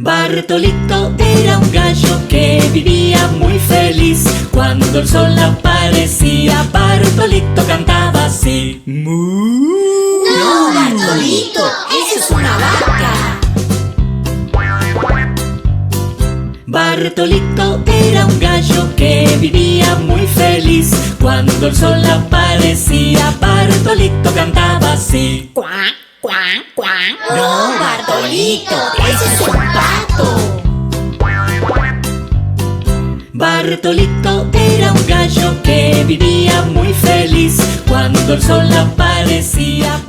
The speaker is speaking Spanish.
Bartolito era un gallo que vivía muy feliz. Cuando el sol aparecía, Bartolito cantaba así: ¡Mu! ¡No, Bartolito! ¡Eso es una vaca! Bartolito era un gallo que vivía muy feliz. Cuando el sol aparecía, Bartolito cantaba así: ¡Cuac, cuac, cuac! ¡No, Bartolito! ¡Eso es un pato! Bartolito era un gallo que vivía muy feliz. Cuando el sol aparecía,